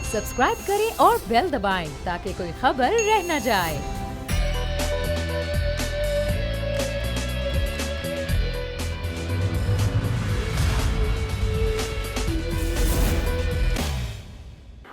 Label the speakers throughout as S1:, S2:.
S1: Subscribe करें और bell दबाएं ताकि कोई खबर रह न जाए।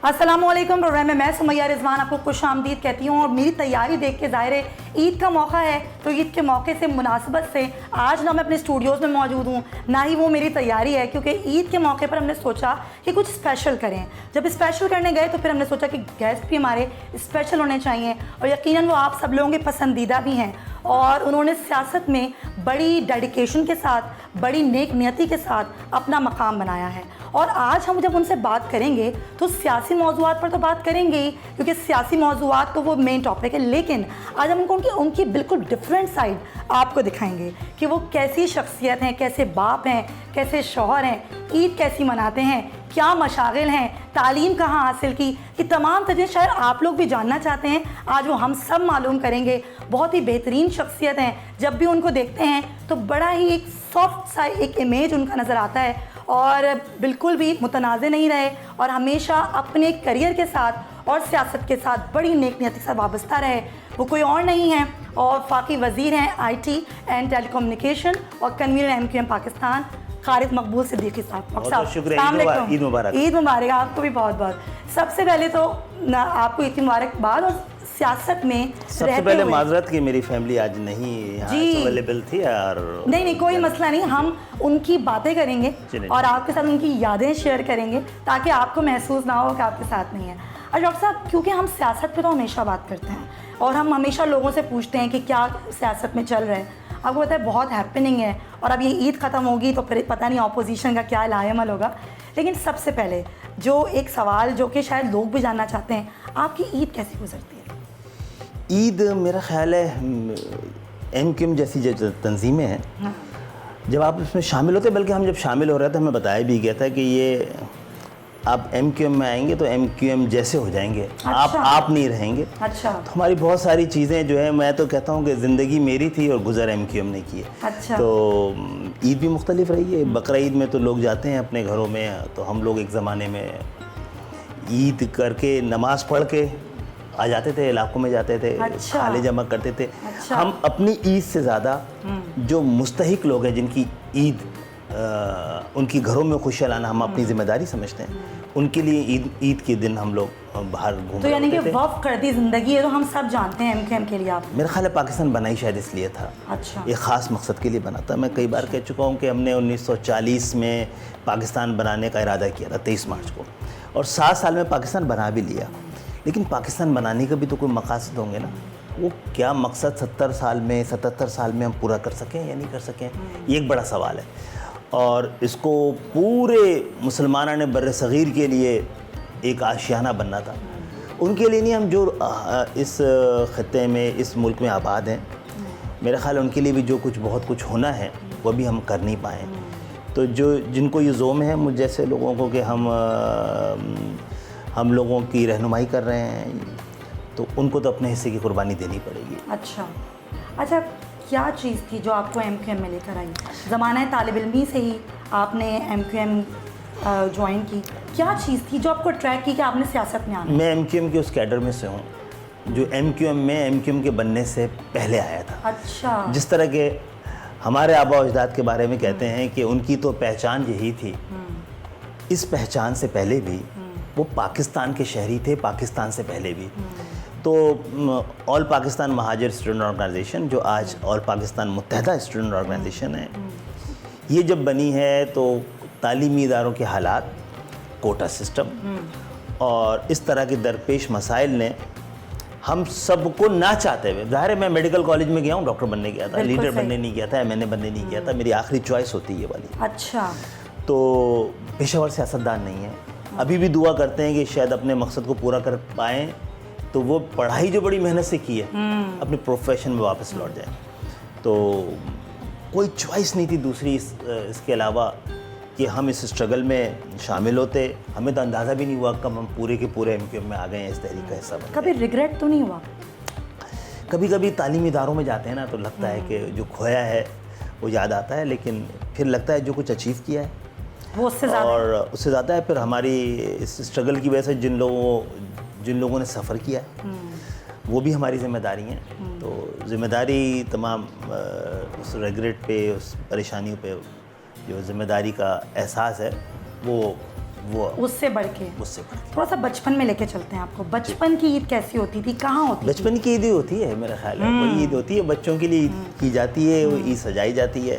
S2: अस्सलामुअलैकुम। प्रोग्राम में मैं सुमैया रिजवान आपको खुशामदीद कहती हूँ। और मेरी तैयारी देख के ज़ाहिर है ईद का मौका है, तो ईद के मौके से मुनासिबत से आज ना मैं अपने स्टूडियोज़ में मौजूद हूँ, ना ही वो मेरी तैयारी है, क्योंकि ईद के मौके पर हमने सोचा कि कुछ स्पेशल करें। जब स्पेशल करने गए तो फिर हमने सोचा कि गेस्ट भी हमारे स्पेशल होने चाहिए, और यकीनन वो आप सब लोगों के पसंदीदा भी हैं। और उन्होंने सियासत में बड़ी डेडिकेशन के साथ, बड़ी नेक नियति के साथ अपना मकाम बनाया है। और आज हम जब उनसे बात करेंगे तो सियासी मौज़ूआत पर तो बात करेंगे ही, क्योंकि सियासी मौज़ूआत तो वो मेन टॉपिक है, लेकिन आज हम उनकी बिल्कुल डिफरेंट साइड आपको दिखाएंगे कि वो कैसी शख्सियत हैं, कैसे बाप हैं, कैसे शौहर हैं, ईद कैसी मनाते हैं, क्या मशागिल हैं, तालीम कहाँ हासिल की, कि तमाम चीज़ें शायद आप लोग भी जानना चाहते हैं। आज वो हम सब मालूम करेंगे। बहुत ही बेहतरीन शख्सियत हैं, जब भी उनको देखते हैं तो बड़ा ही एक सॉफ्ट सा एक इमेज उनका नज़र आता है, और बिल्कुल भी मुतनाज़े नहीं रहे, और हमेशा अपने करियर के साथ और सियासत के साथ बड़ी नेक नियति से वाबस्ता रहे। वो कोई और नहीं है और वफाकी वज़ीर हैं IT एंड टेलीकम्युनिकेशन और कन्वीनर MQM पाकिस्तान, ख़ालिद मकबूल सिद्दीकी साहब।
S3: बहुत शुक्रिया। ईद मुबारक।
S2: ईद मुबारक आपको भी बहुत बहुत। सबसे पहले तो ना आपको ईद मुबारकबाद। और सियासत में
S3: सबसे पहले माजरत की मेरी फैमिली आज नहीं यहाँ अवेलेबल थी, और
S2: नहीं कोई मसला नहीं, हम उनकी बातें करेंगे और आपके साथ उनकी यादें शेयर करेंगे, ताकि आपको महसूस ना हो कि आपके साथ नहीं है। और डॉक्टर साहब, क्योंकि हम सियासत पे तो हमेशा बात करते हैं और हम हमेशा लोगों से पूछते हैं कि क्या सियासत में चल रहा है। आपको पता है बहुत हैपनिंग है, और अब ये ईद ख़त्म होगी तो फिर पता नहीं अपोजिशन का क्या लाएमल होगा। लेकिन सबसे पहले जो एक सवाल जो कि शायद लोग भी जानना चाहते हैं, आपकी ईद कैसे गुजरती है?
S3: ईद मेरा ख्याल है MQM जैसी जो तंजीमें हैं,
S2: हाँ।
S3: जब आप उसमें शामिल होते, बल्कि हम जब शामिल हो रहे थे हमें बताया भी गया था कि ये आप MQM में आएंगे तो MQM जैसे हो जाएंगे। अच्छा। आप नहीं रहेंगे।
S2: अच्छा।
S3: तो हमारी बहुत सारी चीज़ें जो है, मैं तो कहता हूँ कि ज़िंदगी मेरी थी और गुज़र MQM ने की है।
S2: अच्छा।
S3: तो ईद भी मुख्तलिफ रही है। बकरा ईद में तो लोग जाते हैं अपने घरों में, तो हम लोग एक ज़माने में ईद करके नमाज़ पढ़ के आ जाते थे, इलाकों में जाते थे।
S2: अच्छा।
S3: खाले जमा करते थे।
S2: अच्छा।
S3: हम अपनी ईद से ज़्यादा जो मुस्तहिक लोग हैं, जिनकी ईद उनकी घरों में खुशियाँ लाना हम अपनी ज़िम्मेदारी समझते हैं, उनके लिए ईद के दिन हम लोग बाहर घूम
S2: तो यानी कि वफ़ करती ज़िंदगी है, तो हम सब जानते हैं MQM के लिए। आप
S3: मेरा ख्याल है पाकिस्तान बना ही शायद इसलिए था।
S2: अच्छा।
S3: एक ख़ास मकसद के लिए बना था। मैं कई बार कह चुका हूँ कि हमने 1940 में पाकिस्तान बनाने का इरादा किया था 23 मार्च को, और 7 साल में पाकिस्तान बना भी लिया। लेकिन पाकिस्तान बनाने का भी तो कोई मकासद होंगे ना। वो क्या मकसद 70 साल में 77 साल में हम पूरा कर सकें या नहीं कर सकें, ये एक बड़ा सवाल है। और इसको पूरे मुसलमाना बर्र सग़ीर के लिए एक आशियाना बनना था। उनके लिए नहीं, हम जो इस ख़त्ते में, इस मुल्क में आबाद हैं, मेरा ख्याल है उनके लिए भी जो कुछ बहुत कुछ होना है वो भी हम कर नहीं पाए। तो जो जिनको ये ज़ोम है मुझ जैसे लोगों को कि हम लोगों की रहनुमाई कर रहे हैं, तो उनको तो अपने हिस्से की कुर्बानी देनी पड़ेगी।
S2: अच्छा, क्या चीज़ थी जो आपको MQM में लेकर आई? ज़माना तालिब इल्मी से ही आपने MQM ज्वाइन की, क्या चीज़ थी जो आपको अट्रैक्ट की कि आपने सियासत में आना?
S3: मैं MQM के उस कैडर में से हूँ जो MQM के बनने से पहले आया था।
S2: अच्छा।
S3: जिस तरह के हमारे आबा अजदाद के बारे में कहते हैं कि उनकी तो पहचान यही थी, इस पहचान से पहले भी वो पाकिस्तान के शहरी थे, पाकिस्तान से पहले भी। तो all Pakistan Muhajir student organisation, जो आज ऑल पाकिस्तान मुत्तहदा स्टूडेंट ऑर्गेनाइजेशन है, ये जब बनी है तो तालीमी इदारों के हालात, कोटा सिस्टम और इस तरह के दरपेश मसाइल ने हम सबको ना चाहते हुए, ज़ाहिर है मैं मेडिकल कॉलेज में गया हूँ, डॉक्टर बनने गया था, लीडर बनने नहीं गया था, MNA बनने नहीं गया था, मेरी आखिरी चॉइस होती है ये वाली।
S2: अच्छा।
S3: तो पेशेवर सियासतदान नहीं है। अभी भी दुआ करते हैं कि शायद अपने मकसद को पूरा कर पाएँ, तो वो पढ़ाई जो बड़ी मेहनत से की है अपने प्रोफेशन में वापस लौट जाए। तो कोई चॉइस नहीं थी दूसरी इसके अलावा कि हम इस स्ट्रगल में शामिल होते। हमें तो अंदाज़ा भी नहीं हुआ कब हम पूरे के पूरे MQM में आ गए हैं, इस तहरीक का हिस्सा बन गए।
S2: कभी रिग्रेट तो नहीं हुआ?
S3: कभी कभी तालीमी इदारों में जाते हैं ना, तो लगता है कि जो खोया है वो याद आता है, लेकिन फिर लगता है जो कुछ अचीव किया है
S2: वो उससे ज़्यादा
S3: और उससे ज़्यादा है। फिर हमारी इस स्ट्रगल की वजह से जिन लोगों ने सफ़र किया है वो भी हमारी जिम्मेदारी है। तो जिम्मेदारी तमाम उस रेग्रेट पे, उस परेशानियों पे जो जिम्मेदारी का एहसास है वो
S2: उससे बढ़ के
S3: मुझसे बढ़ के।
S2: थोड़ा सा बचपन में लेके चलते हैं आपको। बचपन की ईद कैसी होती थी, कहाँ होती थी?
S3: बचपन की ईद ही होती है मेरा ख्याल है, वही ईद होती है बच्चों के लिए ईद की जाती है, वो ईद सजाई जाती है।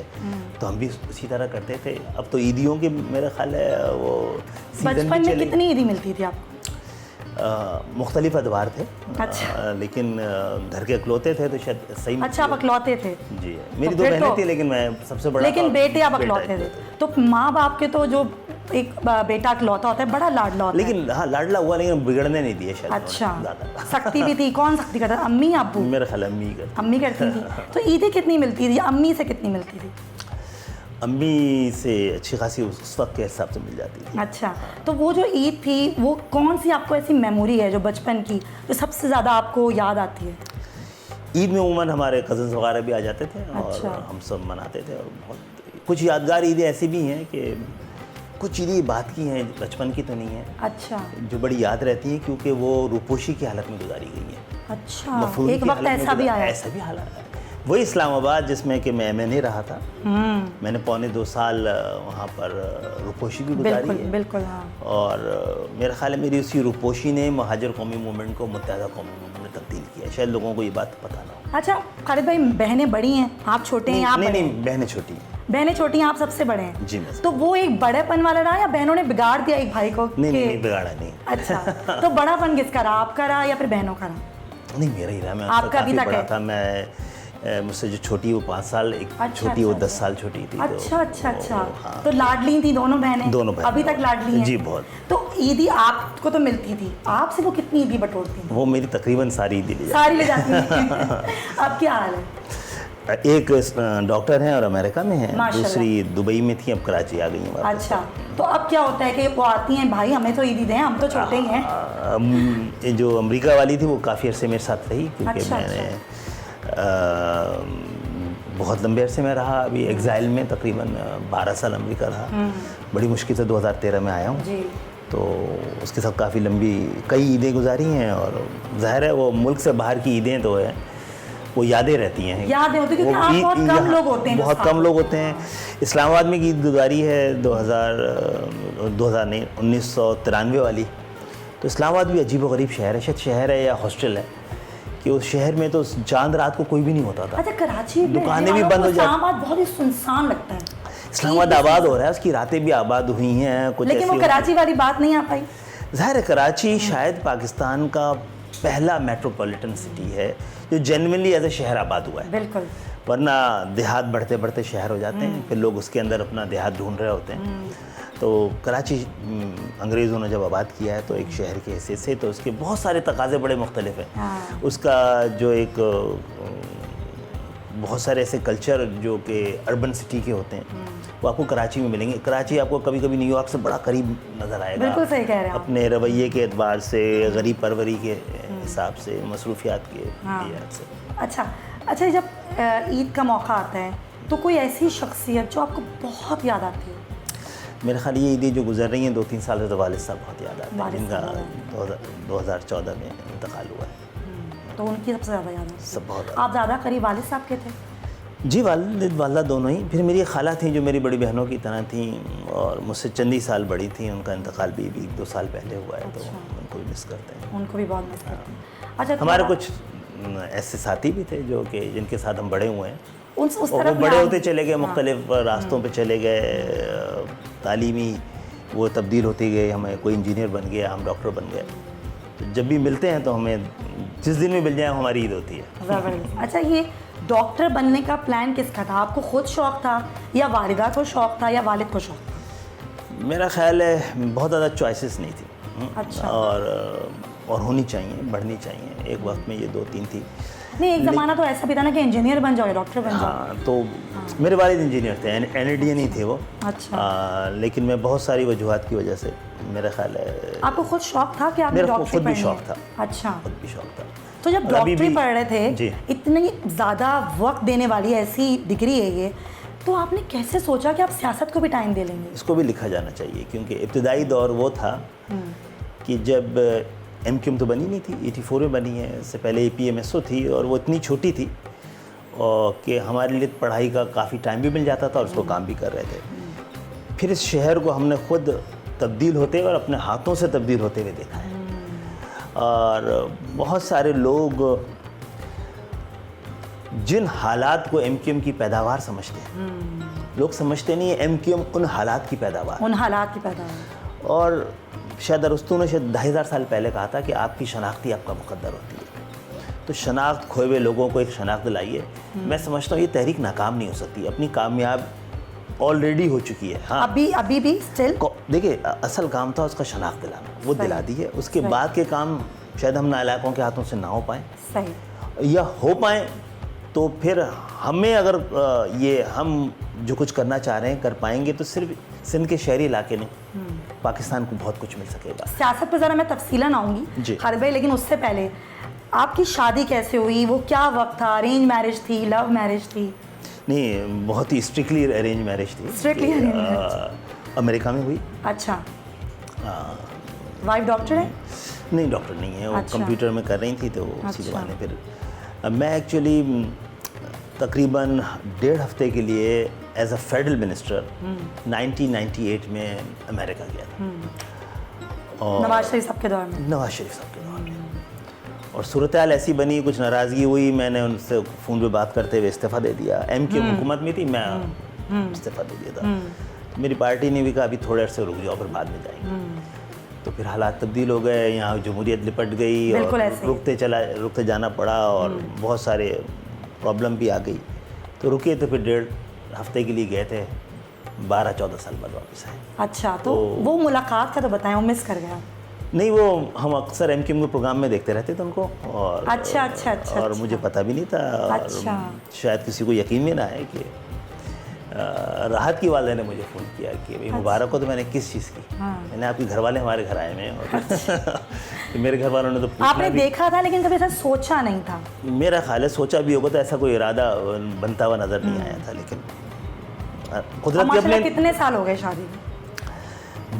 S3: तो हम भी उसी तरह करते थे। अब तो ईदियों के मेरा ख्याल है वो सीजन भी
S2: बचपन में
S3: चले
S2: कितनी ईदी मिलती थी आपको?
S3: मुख्तलिफ अदवार थे।
S2: अच्छा।
S3: लेकिन घर के अकलौते थे तो शायद सही।
S2: अच्छा, आप अकलौते थे?
S3: जी, मेरी
S2: तो
S3: 2
S2: फिर
S3: बहनें
S2: तो-
S3: थी लेकिन मैं सबसे बड़ा
S2: लेकिन
S3: था,
S2: बेटे आप
S3: बेटा
S2: अकलौते थे,
S3: इकलौता।
S2: तो माँ बाप के तो जो एक बेटा अकलौता होता है बड़ा लाडला होता है।
S3: लेकिन हाँ, लाडला हुआ लेकिन बिगड़ने नहीं दिए शायद
S2: अच्छा,
S3: उन्होंने ज़्यादा।
S2: सख्ती भी थी। कौन सख्ती करता? अम्मी या अब्बू?
S3: मेरा ख्याल है अम्मी का।
S2: अम्मी करती थी। तो ईदें कितनी मिलती थी? अम्मी से कितनी मिलती थी?
S3: अम्मी से अच्छी खासी उस वक्त के हिसाब से मिल जाती थी।
S2: अच्छा, तो वो जो ईद थी वो कौन सी आपको ऐसी मेमोरी है जो बचपन की जो सबसे ज़्यादा आपको याद आती है?
S3: ईद में उमूमन हमारे कज़न्स वगैरह भी आ जाते थे
S2: अच्छा।
S3: और हम सब मनाते थे। और बहुत कुछ यादगार ईदें ऐसी भी हैं कि कुछ ईदें बात की हैं, बचपन की तो नहीं है,
S2: अच्छा
S3: जो बड़ी याद रहती हैं क्योंकि वो रूपोशी की हालत में गुजारी गई हैं।
S2: अच्छा,
S3: मफरूज़
S2: एक
S3: की
S2: वक्त
S3: हालत में
S2: ऐसा भी आया?
S3: ऐसा भी हालत है। वही इस्लामाबाद जिसमें कि मैं नहीं रहा था। मैंने 2.25 साल वहाँ पर रूपोशी भी गुजारी
S2: बिल्कुल
S3: है।
S2: बिल्कुल, हाँ।
S3: और मेरा ख्याल है मेरी उसी रूपोशी ने महाजर कौमी मूवमेंट को मुत्तहदा कौमी मूवमेंट में तब्दील किया। शायद लोगों को ये बात पता ना हो।
S2: अच्छा खालिद भाई, बहनें बड़ी हैं, आप छोटे हैं, आप
S3: नहीं
S2: बड़े
S3: नहीं,
S2: हैं?
S3: बहनें छोटी हैं।
S2: बहनें छोटी हैं, आप सबसे बड़े हैं?
S3: जी, मैं
S2: तो वो एक बड़ेपन वाला रहा या बहनों ने बिगाड़ दिया एक भाई को?
S3: नहीं
S2: कि-
S3: नहीं, बिगाड़ा नहीं।
S2: अच्छा, तो बड़ापन किसका रहा, आपका रहा या फिर बहनों का रहा?
S3: नहीं, मेरा ही रहा। मैं
S2: आपका अभी
S3: काफ़ी
S2: तक
S3: बड़ा
S2: है?
S3: था। मैं मुझसे जो छोटी वो 5 साल, एक
S2: अच्छा,
S3: छोटी वो
S2: अच्छा,
S3: 10 साल छोटी थी।
S2: अच्छा अच्छा अच्छा।
S3: हाँ।
S2: तो लाडली थी दोनों बहनें?
S3: दोनों बहनें
S2: अभी तक लाडली हैं?
S3: जी, बहुत।
S2: तो ईदी आपको तो मिलती थी, आपसे वो कितनी ईदी बटोरती थी?
S3: वो मेरी तकरीबन सारी दी ली
S2: सारी ले जाती हैं। अब क्या हाल है?
S3: एक डॉक्टर हैं और अमेरिका में हैं,
S2: माशाल्लाह।
S3: दूसरी दुबई में थी, अब कराची आ गई हैं वापस।
S2: अच्छा, तो अब क्या होता है कि वो आती हैं, भाई हमें तो ईदी दें, हम तो छोटे ही हैं।
S3: ये जो अमेरिका वाली थी वो काफ़ी अरसे मेरे साथ रही क्योंकि
S2: अच्छा,
S3: मैंने बहुत लंबे अरसे में रहा। अभी एग्ज़ाइल में तकरीबन 12 साल अमेरिका रहा। बड़ी मुश्किल से 2013 में आया हूँ।
S2: जी।
S3: तो उसके साथ काफ़ी लंबी कई ईदें गुजारी हैं और ज़ाहिर है वो मुल्क से बाहर की ईदें तो है वो यादें रहती हैं।
S2: यादें होती हैं क्योंकि
S3: वो
S2: आप
S3: ईद-
S2: बहुत कम
S3: यहाँ
S2: लोग होते हैं जो
S3: बहुत
S2: साथ
S3: कम लोग होते हैं। इस्लामाबाद में ईद गुजारी है 2000 नहीं 1993 वाली। तो इस्लामाबाद भी अजीब व गरीब शहर है, शायद शहर है या हॉस्टल है कि उस शहर में तो चांद रात को कोई भी नहीं होता था।
S2: अच्छा, कराची में
S3: दुकानें भी बंद हो जाती।
S2: इस्लामाबाद बहुत ही सुनसान लगता है।
S3: इस्लामाबाद आबाद हो रहा है, उसकी रातें भी आबाद हुई हैं कुछ
S2: लेकिन वो
S3: ऐसी
S2: कराची वाली बात नहीं आ पाई।
S3: ज़ाहिर है कराची शायद पाकिस्तान का पहला मेट्रोपॉलिटन सिटी है जो जेन्युइनली एज ए शहर आबाद हुआ है।
S2: बिल्कुल।
S3: वरना देहात बढ़ते बढ़ते शहर हो जाते हैं, फिर लोग उसके अंदर अपना देहात ढूंढ रहे होते हैं। तो कराची अंग्रेज़ों ने जब आबाद किया है तो एक शहर के हैसियत से तो उसके बहुत सारे तकाज़े बड़े मुख्तलिफ हैं।
S2: हाँ।
S3: उसका जो एक बहुत सारे ऐसे कल्चर जो कि अर्बन सिटी के होते हैं वो आपको कराची में मिलेंगे। कराची आपको कभी कभी न्यूयॉर्क से बड़ा करीब नज़र आएगा।
S2: बिल्कुल सही कह रहे हैं आप।
S3: अपने रवैये के एतबार से, गरीब परवरी के हिसाब से, मसरूफियात के लिहाज से।
S2: अच्छा अच्छा, जब ईद का मौका आता है तो कोई ऐसी शख्सियत जो आपको बहुत याद आती है?
S3: मेरे ख्याल ये ईदें जो गुजर रही हैं 2-3 साल से तो वालिद साहब बहुत याद आते हैं
S2: वालिद
S3: जिनका
S2: साहब
S3: 2014 में इंतकाल हुआ है।
S2: तो उनकी सबसे ज़्यादा याद आती है?
S3: सब बहुत
S2: आप ज़्यादा करीब वालिद साहब के थे?
S3: जी, वालिद वाला दोनों ही। फिर मेरी खाला थी जो मेरी बड़ी बहनों की तरह थी और मुझसे चंद ही साल बड़ी थी। उनका इंतकाल भी 1-2 साल पहले हुआ है। तो उनको भी मिस करते हैं।
S2: उनको भी बहुत मिस करते हैं। अच्छा,
S3: हमारे
S2: थोड़ा-
S3: कुछ ऐसे साथी भी थे जो कि जिनके साथ हम बड़े हुए हैं
S2: उस
S3: और वो
S2: तरफ
S3: बड़े
S2: याद-
S3: होते चले गए, मुख्तलिफ रास्तों पे चले गए, तालीमी वो तब्दील होती गई। हमें कोई इंजीनियर बन गया, हम डॉक्टर बन गए। तो जब भी मिलते हैं तो हमें जिस दिन भी मिल जाए हमारी ईद होती है।
S2: ज़बरदस्त। अच्छा, ये डॉक्टर बनने का प्लान किसका था? आपको खुद शौक़ था या वालिदा को शौक़ था या वालिद को शौक़ था?
S3: मेरा ख्याल है बहुत ज़्यादा चॉइसेस नहीं थी।
S2: अच्छा।
S3: और होनी चाहिए, बढ़नी चाहिए। एक वक्त में ये 2-3 थी।
S2: नहीं, एक ज़माना तो ऐसा भी था ना कि इंजीनियर बन जाओ या डॉक्टर बन जाओ।
S3: हाँ, तो मेरे वालिद इंजीनियर थे, एनएडीएन ही थे वो।
S2: अच्छा।
S3: लेकिन मैं बहुत सारी वजूहात की वजह से मेरा ख्याल है
S2: आपको खुद शौक़ था कि आपने
S3: मेरा
S2: डॉक्टरी
S3: खुद भी
S2: पढ़नी
S3: शौक़
S2: है?
S3: था।
S2: अच्छा,
S3: खुद भी शौक़ था।
S2: तो जब
S3: और अभी
S2: डॉक्टरी
S3: भी-
S2: पढ़ रहे थे,
S3: जी।
S2: इतनी ज़्यादा वक्त देने वाली ऐसी डिग्री है ये, तो आपने कैसे सोचा कि आप सियासत को भी टाइम दे लेंगे?
S3: इसको भी लिखा जाना चाहिए, क्योंकि इब्तदाई दौर वो था कि जब एमक्यूएम तो बनी नहीं थी, 84 में बनी है, इससे पहले एपीएमएसओ थी, और वो इतनी छोटी थी और कि हमारे लिए पढ़ाई का काफ़ी टाइम भी मिल जाता था और उसको काम भी कर रहे थे। फिर इस शहर को हमने खुद तब्दील होते और अपने हाथों से तब्दील होते हुए देखा है। और बहुत सारे लोग जिन हालात को एमक्यूएम की पैदावार समझते हैं, लोग समझते नहीं है एमक्यूएम उन हालात की पैदावार,
S2: उन हालात की पैदावार।
S3: और शायद अरस्तू ने शायद 2500 साल पहले कहा था कि आपकी शनाख्त ही आपका मुकद्दर होती है। तो शनाख्त खोए हुए लोगों को एक शनाख्त दिलाइए। मैं समझता हूँ ये तहरीक नाकाम नहीं हो सकती, अपनी कामयाब ऑलरेडी हो चुकी है। हाँ,
S2: अभी भी स्टिल
S3: देखिए, असल काम था उसका शनाख्त दिलाना, वो दिला दी है। उसके बाद के काम शायद हम नालायकों के हाथों से ना हो पाएँ,
S2: सही,
S3: या हो पाएँ तो फिर हमें अगर ये हम जो कुछ करना चाह रहे हैं कर पाएंगे तो सिर्फ सिंध के शहरी इलाके नहीं, पाकिस्तान को बहुत कुछ मिल सकेगा।
S2: सियासत पर ज़रा मैं तफसीलन आऊँगी खालिद भाई, लेकिन उससे पहले आपकी शादी कैसे हुई? वो क्या वक्त था? अरेंज मैरिज थी, लव मैरिज थी?
S3: नहीं, बहुत ही स्ट्रिक्टली अरेंज मैरिज थी।
S2: स्ट्रिक्टली अरेंज मैरिज अमेरिका
S3: में हुई।
S2: अच्छा, वाइफ डॉक्टर है?
S3: नहीं, डॉक्टर नहीं है, वो कंप्यूटर में कर रही थी, तो उसी जमाने फिर मैं एक्चुअली तकरीबन 1.5 हफ्ते के लिए एज अ फेडरल मिनिस्टर 1998 में अमेरिका गया था। और
S2: नवाज शरीफ साहब के दौर में?
S3: नवाज शरीफ साहब के दौर में। और सूरत हाल ऐसी बनी, कुछ नाराज़गी हुई, मैंने उनसे फ़ोन पे बात करते हुए इस्तीफ़ा दे दिया। एमक्यूएम हुकूमत में थी, मैं इस्तीफ़ा दे दिया था। तो मेरी पार्टी ने भी कहा अभी थोड़े अरसे रुक जाओ, फिर बाद में जाएंगे। तो फिर हालात तब्दील हो गए, यहाँ जमहूरियत लिपट गई और रुकते जाना पड़ा, और बहुत सारे प्रॉब्लम भी आ गई। तो रुके, तो फिर 1.5 हफ्ते के लिए गए थे, 12-14 साल बाद वापस आए।
S2: अच्छा, तो वो मुलाकात का तो बताएं, वो मिस कर गया।
S3: नहीं, वो हम अक्सर एमक्यूएम के प्रोग्राम में देखते रहते थे उनको, और
S2: अच्छा,
S3: और मुझे पता भी नहीं था।
S2: अच्छा,
S3: शायद किसी को यकीन भी ना है कि राहत की वाले ने मुझे फ़ोन किया कि भाई मुबारक हो। तो मैंने किस चीज़ की? मैंने आपके घर वाले हमारे घर आए हुए हैं, और तो मेरे घर वालों ने तो
S2: आपने देखा था लेकिन कभी ऐसा सोचा नहीं था?
S3: मेरा ख्याल है सोचा भी होगा तो ऐसा कोई इरादा बनता हुआ नज़र नहीं आया था, लेकिन कुदरत के अपने।
S2: कितने साल हो गए शादी?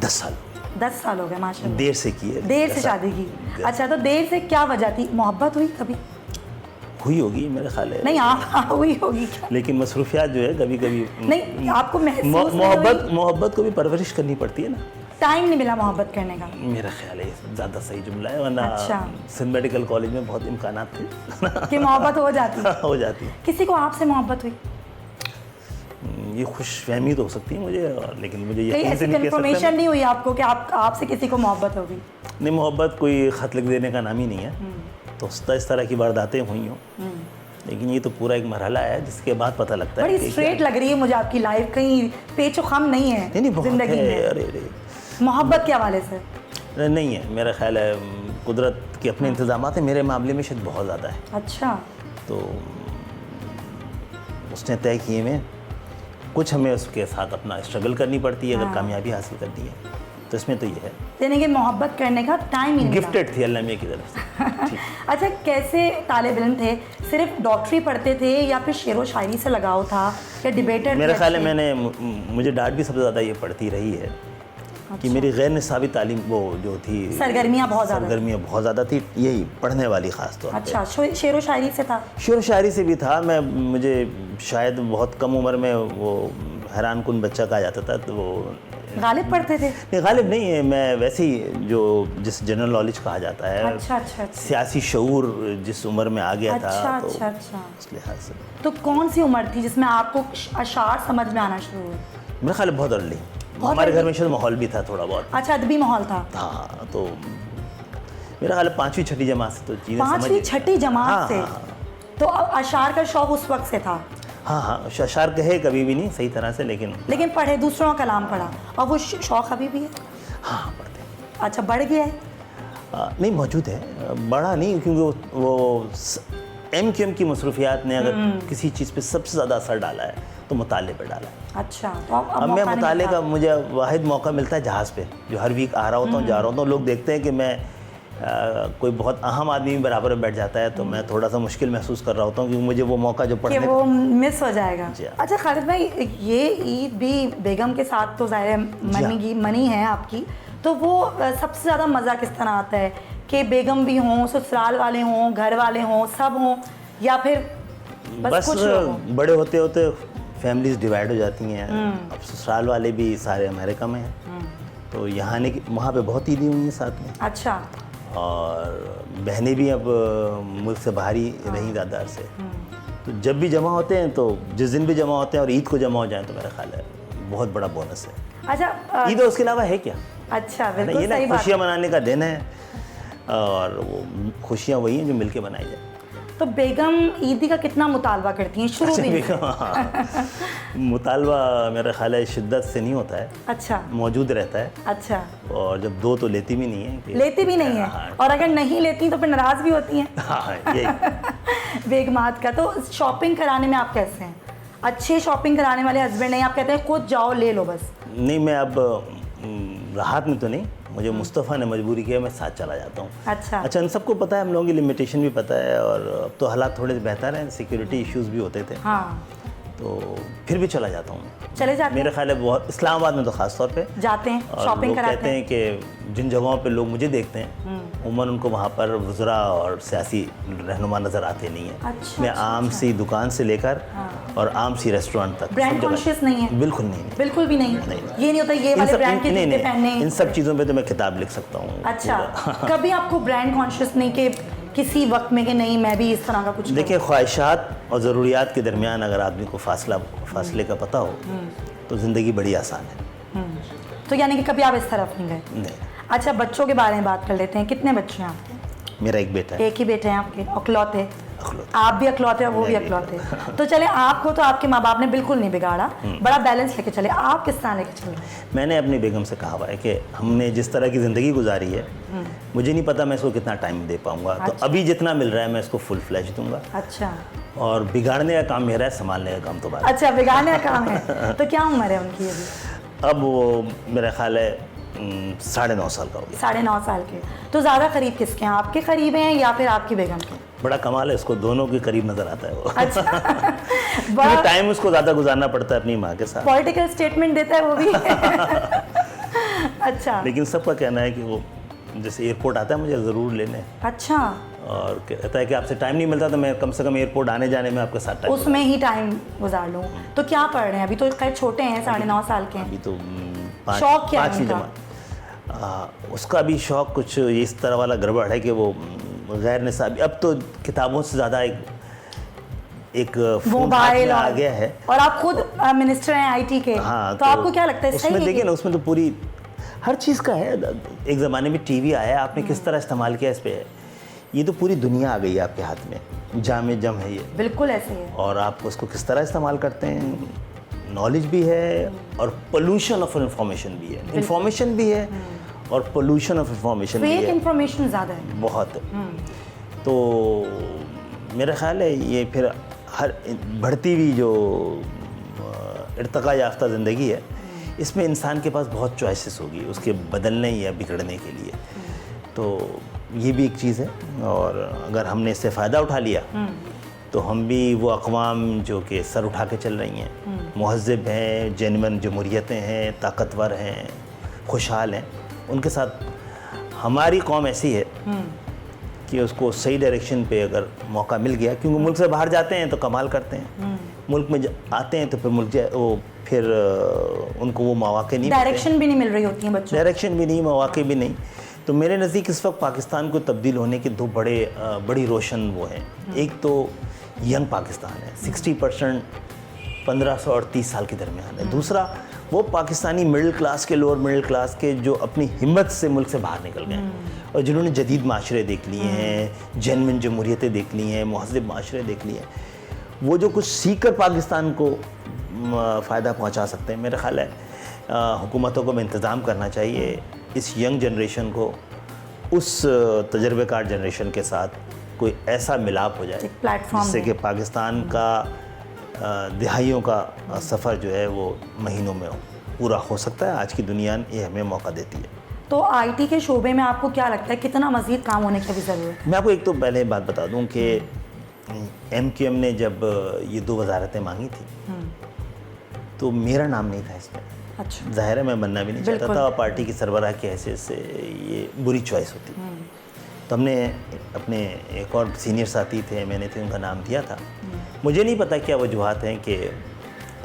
S3: 10 साल।
S2: 10 साल हो गए माशाल्लाह।
S3: देर से की है,
S2: देर से शादी की। अच्छा, तो देर से क्या वजह थी? मोहब्बत हुई कभी?
S3: हुई होगी मेरा ख्याल है।
S2: नहीं, आप हुई होगी क्या?
S3: लेकिन मसरूफियात जो है कभी कभी
S2: नहीं, आपको
S3: मोहब्बत को भी परवरिश करनी पड़ती है ना।
S2: टाइम नहीं मिला मोहब्बत करने का?
S3: मेरा ख्याल है ज़्यादा सही जुमला है, वरना
S2: अच्छा,
S3: सिंध मेडिकल कॉलेज में बहुत इम्कानात थे
S2: कि मोहब्बत हो जाती
S3: हो जाती।
S2: किसी को आपसे मोहब्बत हुई?
S3: ये खुशफहमी तो हो सकती है मुझे, लेकिन मुझे
S2: ये ऐसी कंफर्मेशन नहीं हुई आपको कि आपसे किसी को मोहब्बत होगी?
S3: नहीं, मोहब्बत कोई ख़त लिख देने का नाम ही नहीं है। तो इस तरह की वारदातें हुई हों, लेकिन ये तो पूरा एक मरहला है जिसके बाद पता लगता है।
S2: बड़ी स्ट्रेट लग रही है मुझे आपकी लाइफ, कहीं पेचो खम नहीं है जिंदगी में?
S3: अरे
S2: मोहब्बत के हवाले से
S3: नहीं है, मेरा ख्याल है कुदरत के अपने इंतजामात हैं, मेरे मामले में शायद बहुत ज़्यादा है।
S2: अच्छा, तो
S3: उसने तय किए में कुछ हमें उसके साथ अपना स्ट्रगल करनी पड़ती है अगर कामयाबी हासिल करनी है, तो इसमें तो ये है।
S2: यानी कि मोहब्बत करने का टाइम ही नहीं,
S3: गिफ्टेड थी अल्लाह मियां की तरफ से।
S2: अच्छा, कैसे तालिब इल्म थे? सिर्फ डॉक्टरी पढ़ते थे या फिर शेर व शायरी से लगाव था या डिबेटर?
S3: मेरा ख्याल है मुझे डांट भी सबसे ज़्यादा ये पड़ती रही है कि मेरी गैर निसाबी तालीम वो जो थी,
S2: सरगर्मियाँ बहुत
S3: ज़्यादा थी, यही पढ़ने वाली ख़ास तौर पे।
S2: अच्छा, शेर व शायरी से था? शेर व
S3: शायरी से भी था। मुझे शायद बहुत कम उम्र में वो हैरान कुन बच्चा कहा जाता था, तो वो
S2: गालिब पढ़ते थे?
S3: नहीं, गालिब नहीं है, मैं वैसे ही जिस जनरल नॉलेज कहा जाता है।
S2: अच्छा।
S3: सियासी शऊर जिस उम्र में आ गया था।
S2: अच्छा।
S3: इस लिहाज से
S2: तो कौन सी उम्र थी जिसमें आपको अशार समझ में आना शुरू हुए?
S3: मेरा ख्याल बहुत अर्ली। हमारे घर में शायद माहौल भी था थोड़ा बहुत।
S2: अच्छा, अदबी माहौल था?
S3: हाँ, तो मेरा ख्याल 5वीं-6ठी जमात से तो चीज़ें
S2: 5वीं-6ठी जमात से? तो अशार का शौक उस वक्त से था?
S3: हाँ, अशार कहे कभी भी नहीं सही तरह से, लेकिन
S2: पढ़े, दूसरों का कलाम पढ़ा, और वो शौक अभी भी है?
S3: हाँ, पढ़ते हैं।
S2: अच्छा, बढ़ गया है?
S3: नहीं, मौजूद है, बड़ा नहीं, क्योंकि वो एमक्यूएम की मसरूफियात ने अगर किसी चीज़ पे सबसे ज़्यादा असर डाला है तो मुताले पे डाला है।
S2: अच्छा, तो अब
S3: मैं मुताले का मुझे वाहिद मौका मिलता है जहाज़ पे, जो हर वीक आ रहा होता हूँ, जा रहा होता हूँ, लोग देखते हैं कि मैं कोई बहुत अहम आदमी भी बराबर में बैठ जाता है तो मैं थोड़ा सा मुश्किल महसूस कर रहा होता हूँ, क्योंकि मुझे वो मौका जो
S2: कि
S3: पढ़ने
S2: वो मिस हो जाएगा।
S3: जी हाँ।
S2: अच्छा खालिद भाई, ये ईद भी बेगम के साथ तो ज़ाहिर है मनी है आपकी, तो वो सबसे ज़्यादा मज़ा किस तरह आता है कि बेगम भी हों, ससुराल वाले हों, घर वाले हों, सब हों, या फिर बस कुछ लोग हों?
S3: बड़े होते होते फैमिलीज डिवाइड हो जाती हैं। अब ससुराल वाले भी सारे अमेरिका में हैं, तो यहाँ आने की वहाँ पे बहुत ईदी हुई हैं साथ में।
S2: अच्छा।
S3: और बहनें भी अब मुल्क से बाहर ही रहीं ज़्यादा से, तो जब भी जमा होते हैं, तो जिस दिन भी जमा होते हैं और ईद को जमा हो जाए, तो मेरा ख्याल है बहुत बड़ा बोनस है।
S2: अच्छा,
S3: ईद है उसके अलावा है क्या?
S2: अच्छा,
S3: है ना,
S2: बिल्कुल
S3: ये ना
S2: सही बात
S3: खुशियाँ मनाने का दिन है, और वो खुशियाँ वही हैं जो मिलके मनाई जाए।
S2: तो बेगम ईदी का कितना मुतालबा करती हैं शुरू में?
S3: मुतालबा मेरा ख्याल है शिद्दत से नहीं होता है,
S2: अच्छा,
S3: मौजूद रहता है।
S2: अच्छा,
S3: और जब दो तो लेती भी नहीं है कि
S2: लेती भी नहीं है।
S3: हाँ,
S2: और अगर नहीं लेती तो फिर नाराज़ भी होती हैं।
S3: हाँ, यही।
S2: बेगमात का तो शॉपिंग कराने में आप कैसे हैं? अच्छे शॉपिंग कराने वाले हस्बैंड नहीं, आप कहते हैं खुद जाओ ले लो बस?
S3: नहीं, मैं अब राहत में तो नहीं, मुझे मुस्तफ़ा ने मजबूरी किया, मैं साथ चला जाता हूँ।
S2: अच्छा,
S3: इन सबको पता है, हम लोगों की लिमिटेशन भी पता है, और अब तो हालात थोड़े बेहतर हैं, सिक्योरिटी इश्यूज भी होते थे,
S2: हाँ,
S3: तो फिर भी चला जाता हूँ।
S2: चले जाते
S3: मेरा ख्याल है बहुत, इस्लामाबाद में तो ख़ास तौर पे
S2: जाते हैं,
S3: और
S2: शॉपिंग
S3: लोग
S2: कराते
S3: कहते हैं कि जिन जगहों पे लोग मुझे देखते हैं, उमूमन उनको वहाँ पर वज़रा और सियासी रहनुमा नज़र आते नहीं हैं।
S2: अच्छा,
S3: मैं
S2: अच्छा,
S3: आम सी दुकान से लेकर और आम सी रेस्टोरेंट तक
S2: ब्रांड
S3: सब जगह-
S2: कॉन्शियस नहीं है?
S3: बिल्कुल नहीं।
S2: बिल्कुल भी नहीं। ये नहीं होता ये
S3: इन
S2: वाले
S3: सब
S2: ब्रांड के
S3: नहीं,
S2: जूते
S3: नहीं,
S2: पहनने?
S3: इन सब चीज़ों पे तो मैं किताब लिख सकता हूँ।
S2: अच्छा, कभी आपको ब्रांड कॉन्शियस नहीं कि किसी वक्त में कि नहीं मैं भी इस तरह का कुछ
S3: देखिए, ख्वाहिशात और ज़रूरियात के दरमियान अगर आदमी को फासले का पता हो तो ज़िंदगी बड़ी आसान है।
S2: तो यानी कि कभी आप इस तरफ नहीं गए?
S3: नहीं,
S2: अच्छा, बच्चों के बारे में बात कर लेते हैं। कितने बच्चे हैं आपके?
S3: मेरा एक बेटा है,
S2: एक ही बेटे हैं आपके, अकलौते?
S3: अखलौत।
S2: आप भी अकलौते और वो भी
S3: मैं भी।
S2: अकलौते। तो चले, आपको तो आपके माँ बाप ने बिल्कुल नहीं बिगाड़ा, बड़ा बैलेंस लेके चले। आप किस तरह लेके चले?
S3: मैंने अपनी बेगम से कहा हुआ है कि हमने जिस तरह की ज़िंदगी गुजारी है, मुझे नहीं पता मैं इसको कितना टाइम दे पाऊंगा। तो अभी जितना मिल रहा है मैं इसको फुल फ्लैश दूंगा,
S2: अच्छा,
S3: और बिगाड़ने का काम मेरा है, संभालने का काम तो बात है।
S2: अच्छा, बिगाड़ने का काम है। तो क्या उम्र है उनकी अभी?
S3: अब वो मेरा ख्याल है 9.5 साल का हो गया।
S2: 9.5 साल के। तो ज़्यादा करीब किसके हैं, आपके करीब हैं या फिर आपकी बेगम के?
S3: बड़ा कमाल है, इसको दोनों के करीब नज़र आता है वो।
S2: अच्छा।
S3: क्योंकि
S2: बड़ा
S3: टाइम उसको ज़्यादा गुजारना पड़ता है अपनी माँ के साथ।
S2: पॉलिटिकल स्टेटमेंट देता है वो भी। अच्छा,
S3: लेकिन सबका कहना है कि वो जैसे एयरपोर्ट आता है मुझे ज़रूर लेने,
S2: अच्छा,
S3: और कहता है कि आपसे टाइम नहीं मिलता तो मैं कम से कम एयरपोर्ट आने जाने में आपके साथ टाइम
S2: उसमें ही टाइम गुजार लूँ। तो क्या पढ़ रहे हैं अभी? तो खैर छोटे हैं, 9.5 साल के हैं।
S3: अभी तो
S2: शौक क्या है
S3: पाँचवीं
S2: उनका?
S3: जमात। उसका भी शौक कुछ इस तरह वाला गड़बड़ है कि वो गैर निसाबी, अब तो किताबों से ज़्यादा एक फोन हाथ में आ गया है।
S2: और आप खुद मिनिस्टर हैं आईटी के।
S3: हाँ,
S2: तो आपको क्या लगता है सही
S3: उसमें
S2: है
S3: देखिए
S2: कि-
S3: ना, उसमें तो पूरी हर चीज़ का है। एक ज़माने में टीवी आया, आपने किस तरह इस्तेमाल किया इस पे, ये तो पूरी दुनिया आ गई है आपके हाथ में, जामे जम है ये।
S2: बिल्कुल ऐसे ही है।
S3: और आप उसको किस तरह इस्तेमाल करते हैं, नॉलेज भी है और पोल्यूशन ऑफ इंफॉर्मेशन भी है। इंफॉर्मेशन भी है और पोल्यूशन ऑफ इंफॉर्मेशन भी
S2: फेक
S3: है,
S2: इंफॉर्मेशन ज़्यादा है।
S3: बहुत। तो मेरा ख्याल है ये फिर हर बढ़ती हुई जो इर्तका याफ्ता ज़िंदगी है, इसमें इंसान के पास बहुत चॉइसेस होगी उसके बदलने या बिगड़ने के लिए। तो ये भी एक चीज़ है, और अगर हमने इससे फ़ायदा उठा लिया तो हम भी वो अक़वाम जो कि सर उठा के चल रही हैं, महज़्ज़ब हैं, जेन्युइन जमहूरियतें हैं, ताकतवर हैं, खुशहाल हैं, उनके साथ हमारी कौम ऐसी है कि उसको सही डायरेक्शन पे अगर मौका मिल गया, क्योंकि मुल्क से बाहर जाते हैं तो कमाल करते हैं, मुल्क में आते हैं तो फिर उनको वो मौके नहीं मिलते,
S2: डायरेक्शन भी नहीं मिल रही होती है बच्चों।
S3: डायरेक्शन भी नहीं, मौके भी नहीं। तो मेरे नज़दीक इस वक्त पाकिस्तान को तब्दील होने के दो बड़ी रोशन वो हैं। एक तो यंग पाकिस्तान है, 60% 1500 और 30 साल के दरमियान है। दूसरा वो पाकिस्तानी मिडिल क्लास के, लोअर मिडिल क्लास के जो अपनी हिम्मत से मुल्क से बाहर निकल गए हैं और जिन्होंने जदीद माशरे देख लिए हैं, जेन्युइन जमहूरियतें देख ली हैं, महज़्ज़ब माशरे देख लिए हैं, वो जो कुछ सीख कर पाकिस्तान को फ़ायदा पहुंचा सकते हैं। मेरा ख्याल है हुकूमतों को इंतज़ाम करना चाहिए इस यंग जनरेशन को उस तजर्बेकार जनरेशन के साथ कोई ऐसा मिलाप हो जाए जिससे कि पाकिस्तान का दिहाइयों का सफ़र जो है वो महीनों में पूरा हो सकता है। आज की दुनिया ये हमें मौका देती है।
S2: तो आईटी के शोबे में आपको क्या लगता है कितना मज़ीद काम होने की अभी ज़रूरत है?
S3: मैं आपको एक तो पहले बात बता दूं कि एमक्यूएम ने जब ये 2 वजारतें मांगी थी तो मेरा नाम नहीं था इसमें।
S2: अच्छा।
S3: ज़ाहिर है मैं बनना भी नहीं चाहता था, पार्टी की सरबराह की हैसियत से ये बुरी चॉइस होती। तो हमने अपने एक और सीनियर साथी थे, मैंने थे, उनका नाम दिया था। मुझे नहीं पता क्या वजूहत हैं कि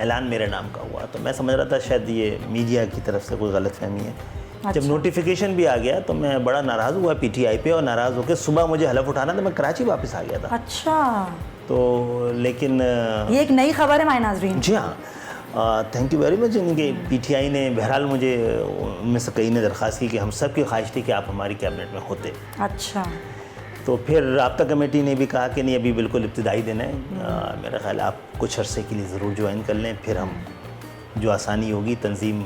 S3: ऐलान मेरे नाम का हुआ, तो मैं समझ रहा था शायद ये मीडिया की तरफ से कोई गलतफहमी है।
S2: अच्छा।
S3: जब नोटिफिकेशन भी आ गया तो मैं बड़ा नाराज़ हुआ पीटीआई पे, और नाराज़ होकर सुबह मुझे हलफ उठाना था, मैं कराची वापस आ गया था।
S2: अच्छा,
S3: तो लेकिन
S2: ये एक नई खबर है माय नाज़रीन।
S3: जी हाँ, थैंक यू वेरी मच। इनके पीटीआई ने बहरहाल मुझे उनमें से कई ने दरख्वास्त की कि हम सब की ख्वाहिश थी कि आप हमारी कैबिनेट में होते।
S2: अच्छा।
S3: तो फिर राब्ता कमेटी ने भी कहा कि नहीं, अभी बिल्कुल इब्तिदाई दिन है, मेरा ख्याल है आप कुछ अरसे के लिए ज़रूर ज्वाइन कर लें, फिर हम जो आसानी होगी तंजीम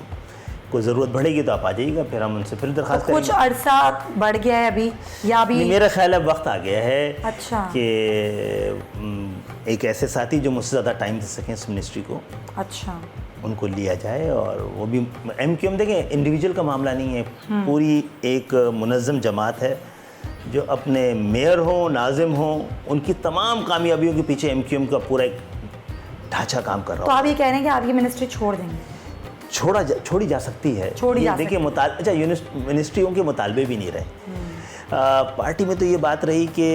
S3: को ज़रूरत बढ़ेगी तो आप आ जाइएगा, फिर हम उनसे फिर दरख्वास्त
S2: तो कुछ अरसा बढ़ गया है अभी या अभी?
S3: मेरा ख्याल है वक्त आ गया है।
S2: अच्छा।
S3: कि एक ऐसे साथी जो मुझसे ज़्यादा टाइम दे सकें इस मिनिस्ट्री को,
S2: अच्छा,
S3: उनको लिया जाए। और वो भी एमक्यूएम, देखें इंडिविजुअल का मामला नहीं है, पूरी एक मुनज़्ज़म जमात है जो अपने मेयर हो, नाजिम हो, उनकी तमाम कामयाबियों के पीछे एमक्यूएम का पूरा एक ढांचा काम कर रहा
S2: तो
S3: हो।
S2: आप ये कह रहे हैं कि आप ये मिनिस्ट्री छोड़ देंगे?
S3: छोड़ी जा सकती है।
S2: छोड़ी जा
S3: देखिए अच्छा, मिनिस्ट्रियों के मुतालबे भी नहीं रहे। पार्टी में तो ये बात रही कि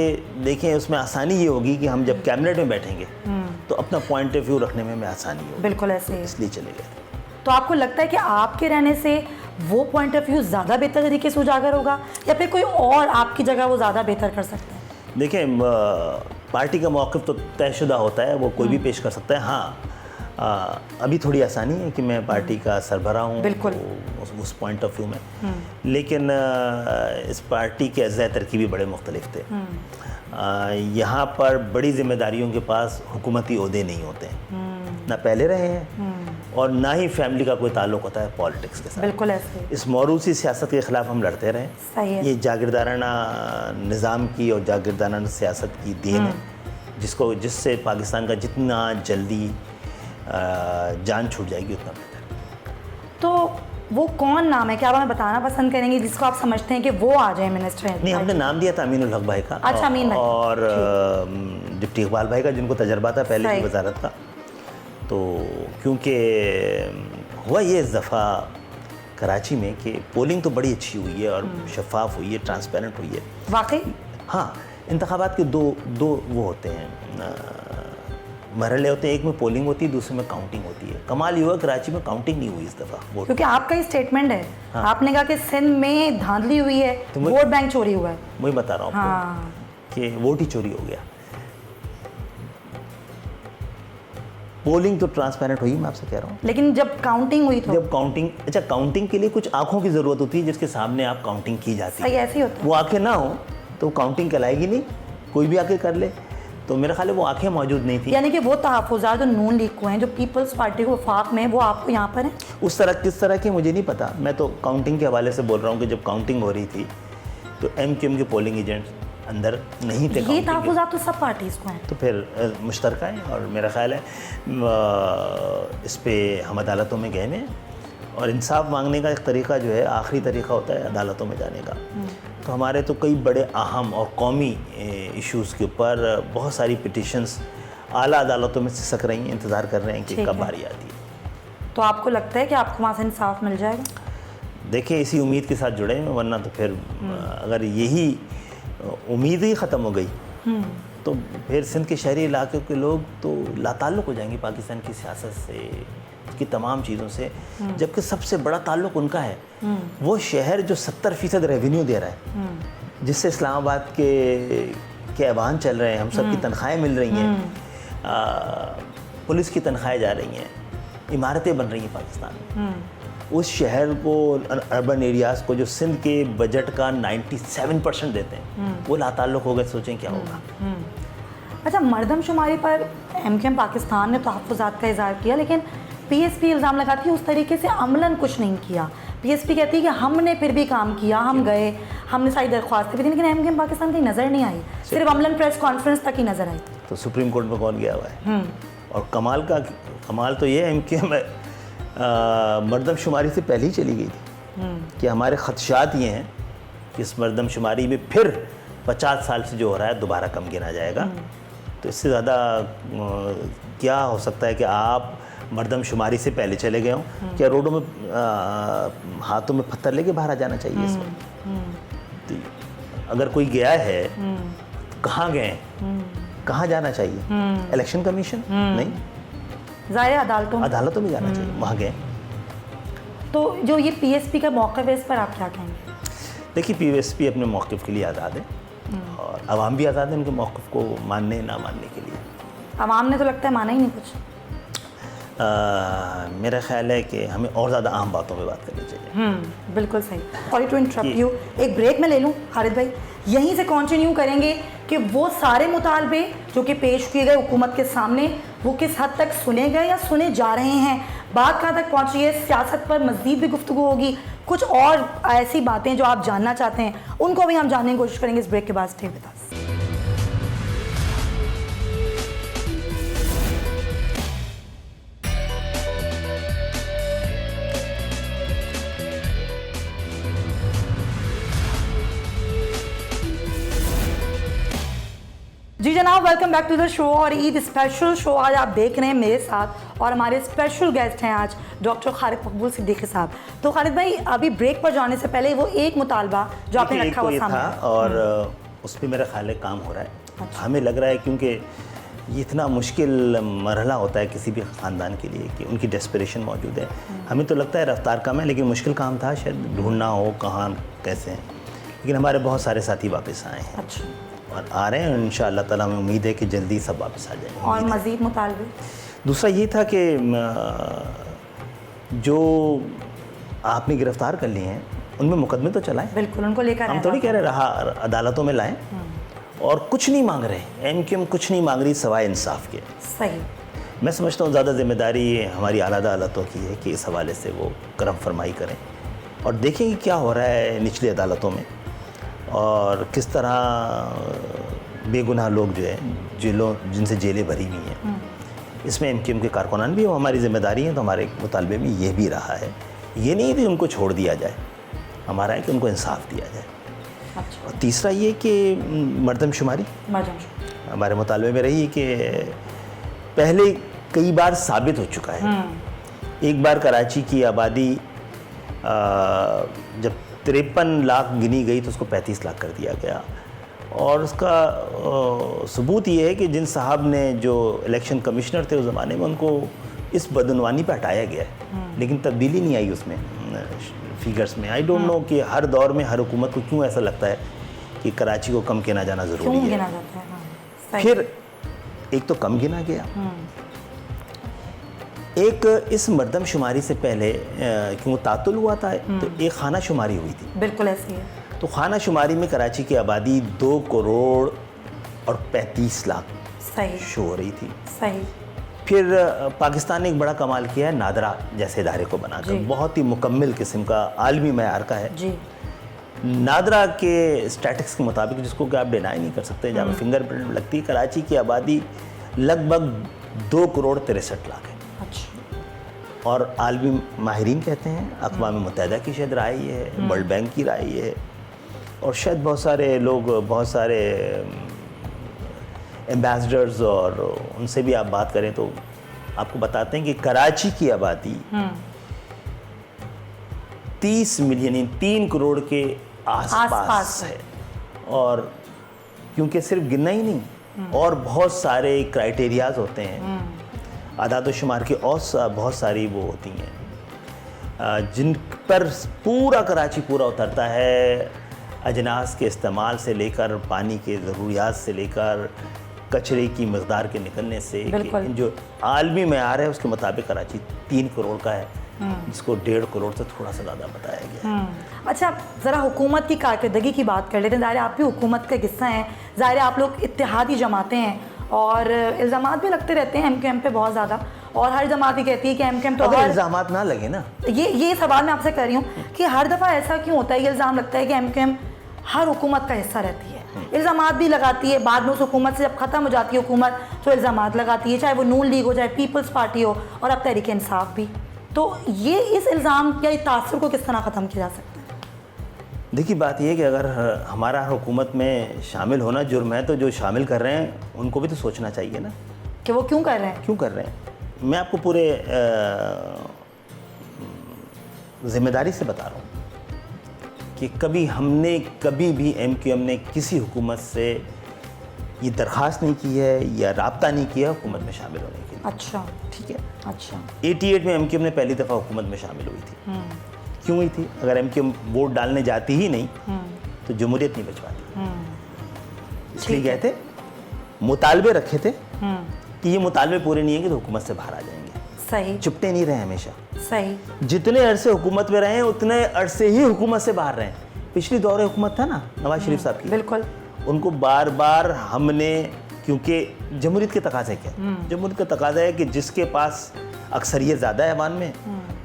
S3: देखें उसमें आसानी ये होगी कि हम जब कैबिनेट में बैठेंगे तो अपना पॉइंट ऑफ व्यू रखने में आसानी होगी।
S2: बिल्कुल ऐसे ही।
S3: इसलिए चले गए।
S2: तो आपको लगता है कि आपके रहने से वो पॉइंट ऑफ व्यू ज़्यादा बेहतर तरीके से उजागर होगा या फिर कोई और आपकी जगह वो ज़्यादा बेहतर कर सकता है?
S3: देखें पार्टी का मौक़िफ़ तो तयशुदा होता है, वो कोई भी पेश कर सकता है। हाँ, अभी थोड़ी आसानी है कि मैं पार्टी का सरबराह हूँ,
S2: बिल्कुल,
S3: उस पॉइंट ऑफ व्यू में। लेकिन इस पार्टी के अज़्ज़ा तरकीबी बड़े मुख्तलिफ थे। यहाँ पर बड़ी जिम्मेदारियों के पास हुकूमती ओहदे नहीं होते हैं, ना पहले रहे हैं और ना ही फैमिली का कोई ताल्लुक़ होता है पॉलिटिक्स के साथ।
S2: बिल्कुल ऐसे।
S3: इस मौरूसी सियासत के ख़िलाफ़ हम लड़ते रहे।
S2: सही है।
S3: ये जागीरदाराना निज़ाम की और जागीरदाराना सियासत की देन है, जिससे पाकिस्तान का जितना जल्दी जान छूट जाएगी उतना बेहतर।
S2: तो वो कौन नाम है, क्या आप हमें बताना पसंद करेंगे जिसको आप समझते हैं कि वो आ जाए मिनिस्टर?
S3: नहीं, हमने नाम दिया था अमीनुल हक भाई का।
S2: अच्छा, अमीन भाई।
S3: और डिप्टी इकबाल भाई का, जिनको तजर्बा था पहले की वजारत का। तो क्योंकि हुआ ये इस दफ़ा कराची में कि पोलिंग तो बड़ी अच्छी हुई है और शफाफ हुई है, ट्रांसपेरेंट हुई है।
S2: वाकई?
S3: हाँ, इंतखाबात के दो वो होते हैं, मरहले होते हैं। एक में पोलिंग होती है, दूसरे में काउंटिंग होती है। कमाल ये हुआ कराची में काउंटिंग नहीं हुई इस दफ़ा वोट,
S2: क्योंकि आपका ही स्टेटमेंट है। हाँ। आपने कहा कि सिंध में धांधली हुई है, तो वोट बैंक चोरी हुआ है।
S3: वही बता रहा हूँ
S2: हाँ।
S3: कि वोट ही चोरी हो गया। पोलिंग तो ट्रांसपेरेंट हुई, मैं आपसे कह रहा हूँ।
S2: लेकिन जब काउंटिंग हुई तो?
S3: जब काउंटिंग, अच्छा काउंटिंग के लिए कुछ आंखों की ज़रूरत होती है जिसके सामने आप काउंटिंग की जाती है।
S2: सही, ऐसे ही होता है।
S3: वो आंखें ना हो तो काउंटिंग कहलाएगी नहीं, कोई भी आके कर ले। तो मेरा ख्याल है वो आंखें मौजूद नहीं थी।
S2: यानी कि वो तहफ़्फ़ुज़ात जो नून लीग को हैं, जो पीपल्स पार्टी को वफाक में, वो आपको यहाँ पर हैं?
S3: उस तरह किस तरह के मुझे नहीं पता। मैं तो काउंटिंग के हवाले से बोल रहा हूँ कि जब काउंटिंग हो रही थी तो एमक्यूएम के पोलिंग एजेंट्स अंदर नहीं थे।
S2: ये तहफ़्फ़ुज़ात तो सब पार्टीज़ को हैं।
S3: तो फिर मुश्तरका है और मेरा ख्याल है इस पर हम अदालतों में गए हैं और इंसाफ मांगने का एक तरीका जो है, आखिरी तरीका होता है अदालतों में जाने का। तो हमारे तो कई बड़े अहम और कौमी इश्यूज़ के ऊपर बहुत सारी पिटिशंस आला अदालतों में सिसक रही हैं, इंतज़ार कर रहे हैं कि कब बारी आती है।
S2: तो आपको लगता है कि आपको वहाँ से इंसाफ मिल जाएगा?
S3: देखिए, इसी उम्मीद के साथ जुड़े हैं, वरना तो फिर अगर यही उम्मीद ही ख़त्म हो गई तो फिर सिंध के शहरी इलाक़ों के लोग तो लाताल्लुक़ हो जाएंगे पाकिस्तान की सियासत से, की तमाम चीज़ों से, जबकि सबसे बड़ा ताल्लुक़ उनका है। वो शहर जो 70% रेवेन्यू दे रहा है, जिससे इस्लामाबाद के ऐवान चल रहे हैं, हम सब की तनख्वाहें मिल रही हैं, पुलिस की तनख्वाहें जा रही हैं, इमारतें बन रही हैं पाकिस्तान में। उस शहर को, अर्बन एरियाज़ को, जो सिंध के बजट का 97% देते हैं, वो लाताल्लुक़ हो गए। सोचें क्या होगा।
S2: अच्छा, मरदमशुमारी पर एमक्यूएम पाकिस्तान ने तहफ़्फ़ुज़ात का इज़हार किया, लेकिन पीएसपी इल्ज़ाम लगाती है उस तरीके से अमलन कुछ नहीं किया। पीएसपी कहती है कि हमने फिर भी काम किया, हम गए, हमने सारी दरख्वास्तें भी दी, लेकिन एमक्यूएम पाकिस्तान कहीं नज़र नहीं आई, सिर्फ अमलन प्रेस कॉन्फ्रेंस तक ही नज़र आई।
S3: तो सुप्रीम कोर्ट में कौन गया हुआ है? और कमाल तो ये एमक्यूएम मरदमशुमारी से पहले ही चली गई थी। कि हमारे खदशात ये हैं कि इस मरदमशुमारी में फिर 50 साल से जो हो रहा है दोबारा कम गिना जाएगा। तो इससे ज़्यादा क्या हो सकता है कि आप मरदमशुमारी से पहले चले गए हों? क्या रोडों में हाथों में पत्थर लेके बाहर आ जाना चाहिए इस वक्त? तो अगर कोई गया है तो कहाँ गए, कहाँ जाना चाहिए? इलेक्शन कमीशन नहीं,
S2: ज़ाहिर
S3: अदालतों में जाना चाहिए, वहाँ गए।
S2: तो जो ये पीएसपी का मौक़िफ़ है, इस पर आप क्या कहेंगे?
S3: देखिए, पीएसपी अपने मौक़िफ़ के लिए आज़ाद है और आवाम भी आज़ाद है उनके मौक़िफ़ को मानने ना मानने के लिए।
S2: आवाम ने तो लगता है माना ही नहीं कुछ।
S3: मेरा ख्याल है कि हमें और ज़्यादा अहम बातों पे बात करनी चाहिए।
S2: बिल्कुल सही। सॉरी टू इंटरप्ट यू, एक ब्रेक में ले लूँ खालिद भाई, यहीं से कंटिन्यू करेंगे कि वो सारे मुतालबे जो कि पेश किए गए हुकूमत के सामने, वो किस हद तक सुने गए या सुने जा रहे हैं, बात कहाँ तक पहुँची है, सियासत पर मज़ीद भी गुफ्तगू होगी, कुछ और ऐसी बातें जो आप जानना चाहते हैं उनको भी हम जानने की कोशिश करेंगे इस ब्रेक के बाद। Stay with us. जी जनाब, welcome back to the show. और ईद स्पेशल शो आज आप देख रहे हैं मेरे साथ, और हमारे स्पेशल गेस्ट हैं आज डॉक्टर खालिद मकबूल सिद्दीकी साहब। तो खालिद भाई, अभी ब्रेक पर जाने से पहले वो एक मुतालबा जो आपने रखा हुआ सामने
S3: था और उस पर मेरा ख्याल है काम हो रहा है। अच्छा। हमें लग रहा है क्योंकि ये इतना मुश्किल मरहला होता है किसी भी ख़ानदान के लिए कि उनकी डेस्परेशन मौजूद है। हमें तो लगता है रफ्तार कम है, लेकिन मुश्किल काम था, शायद ढूंढना हो कहाँ कैसे, लेकिन हमारे बहुत सारे साथी वापस आए हैं।
S2: अच्छा।
S3: और आ रहे हैं इंशाअल्लाह ताला, हमें उम्मीद है कि जल्दी सब वापस आ जाएंगे।
S2: और मज़ीद मुतालबे
S3: दूसरा ये था कि जो आपने गिरफ्तार कर लिए हैं उनमें मुकदमे तो चलाएं।
S2: बिल्कुल, उनको लेकर
S3: हम थोड़ी कह रहे रहा अदालतों में लाएं, और कुछ नहीं मांग रहे। एमक्यूएम कुछ नहीं मांग रही सवाए इंसाफ के।
S2: सही।
S3: मैं समझता हूँ ज़्यादा जिम्मेदारी हमारी आला अदालतों की है कि इस हवाले से वो करम फरमाई करें और देखें कि क्या हो रहा है निचली अदालतों में और किस तरह बेगुनाह लोग जो है जिनसे जेलें भरी हुई हैं, इसमें एमक्यूएम के कारकुनान भी हमारी जिम्मेदारी है। तो हमारे मुतालबे में ये भी रहा है, ये नहीं कि उनको छोड़ दिया जाए, हमारा है कि उनको इंसाफ दिया जाए।
S2: अच्छा।
S3: और तीसरा ये कि मरदमशुमारी हमारे मुतालबे में रही कि पहले कई बार साबित हो चुका है। एक बार कराची की आबादी जब 53 लाख गिनी गई तो उसको 35 लाख कर दिया गया, और उसका सबूत ये है कि जिन साहब ने जो इलेक्शन कमिश्नर थे उस ज़माने में उनको इस बदनवानी पे हटाया गया है, लेकिन तब्दीली नहीं आई उसमें फिगर्स में। आई डोंट नो कि हर दौर में हर हुकूमत को क्यों ऐसा लगता है कि कराची को कम गिना जाना ज़रूरी है।
S2: गिना जाता है। हाँ।
S3: फिर एक तो कम गिना गया, एक इस मरदमशुमारी से पहले क्यों तातुल हुआ था तो एक खाना शुमारी हुई थी।
S2: बिल्कुल ऐसी है।
S3: तो खाना शुमारी में कराची की आबादी 2 करोड़ और 35 लाख
S2: सही
S3: शो हो रही थी।
S2: सही।
S3: फिर पाकिस्तान ने एक बड़ा कमाल किया है, नादरा जैसे इदारे को बनाकर, बहुत ही मुकम्मल किस्म का आलमी मयार का है
S2: जी।
S3: नादरा के स्टैटिक्स के मुताबिक, जिसको कि आप डिनाई नहीं कर सकते, जहाँ फिंगरप्रिंट लगती है, कराची की आबादी लगभग 2 करोड़ 63 लाख है।
S2: अच्छा।
S3: और आलमी माहिरीन कहते हैं, अक़वाम मुत्तहिदा की शायद राय ये है, वर्ल्ड बैंक की राय ये है, और शायद बहुत सारे लोग, बहुत सारे एम्बेसडर्स, और उनसे भी आप बात करें तो आपको बताते हैं कि कराची की आबादी 30 मिलियन 3 करोड़ के आसपास है। और क्योंकि सिर्फ गिनना ही नहीं, और बहुत सारे क्राइटेरियाज होते हैं, आदाद शुमार की और बहुत सारी वो होती हैं जिन पर पूरा कराची पूरा उतरता है, अजनास के इस्तेमाल से लेकर पानी के ज़रूरियात से लेकर कचरे की मकदार के निकलने से, जो आलमी मयार है उसके मुताबिक कराची 3 करोड़ का है, जिसको 1.5 करोड़ से थोड़ा सा ज़्यादा बताया गया है।
S2: अच्छा, ज़रा हुकूमत की कारकर्दगी की बात कर लेते हैं। ज़ाहिर आप भी हुकूमत का हिस्सा हैं, ज़ाहिर आप लोग इत्तेहादी जमाते हैं और इल्ज़ामात भी लगते रहते हैं एमक्यूएम पे बहुत ज़्यादा, और हर जमात ही कहती है कि एमक्यूएम तो
S3: अगर इल्ज़ामात ना लगे ना,
S2: ये सवाल मैं आपसे कर रही हूँ कि हर दफ़ा ऐसा क्यों होता है, ये इल्ज़ाम लगता है कि एमक्यूएम हर हुकूमत का हिस्सा रहती है, इल्ज़ामात भी लगाती है, बाद में उस हुकूमत से जब ख़त्म हो जाती है हुकूमत तो इल्ज़ामात लगाती है, चाहे वो नून लीग हो, चाहे पीपल्स पार्टी हो, और अब तहरीक इंसाफ भी। तो ये इस इल्ज़ाम या तासुर को किस तरह ख़त्म किया जा सकता है?
S3: देखिए बात ये है कि अगर हमारा हुकूमत में शामिल होना जुर्म है तो जो शामिल कर रहे हैं उनको भी तो सोचना चाहिए ना
S2: कि वो क्यों कर रहे हैं?
S3: क्यों कर रहे हैं। मैं आपको पूरे ज़िम्मेदारी से बता रहा हूँ कि कभी भी MQM ने किसी हुकूमत से ये दरख्वास्त नहीं की है या राब्ता नहीं किया हुकूमत में शामिल होने के लिए।
S2: अच्छा,
S3: ठीक है।
S2: अच्छा।
S3: 88 में MQM ने पहली दफ़ा हुकूमत में शामिल हुई थी। क्यों हुई थी? अगर MQM वोट डालने जाती ही नहीं तो जमहूरियत नहीं बच पाती। इसलिए गए थे, मुतालबे रखे थे कि ये मुतालबे पूरे नहीं है कि तो हुकूमत से बाहर आ जाएंगे।
S2: सही।
S3: चुपटे नहीं रहे हमेशा।
S2: सही।
S3: जितने अरसे हुकूमत में रहे हैं उतने अरसे ही हुकूमत से बाहर रहे। पिछली दौर हुकूमत था ना नवाज शरीफ साहब की,
S2: बिल्कुल,
S3: उनको बार बार हमने, क्योंकि जमहूरियत के तकाज़े क्या, जमहूरियत का तकाज़ा है कि जिसके पास अक्सरियत ज़्यादा है ऐवान में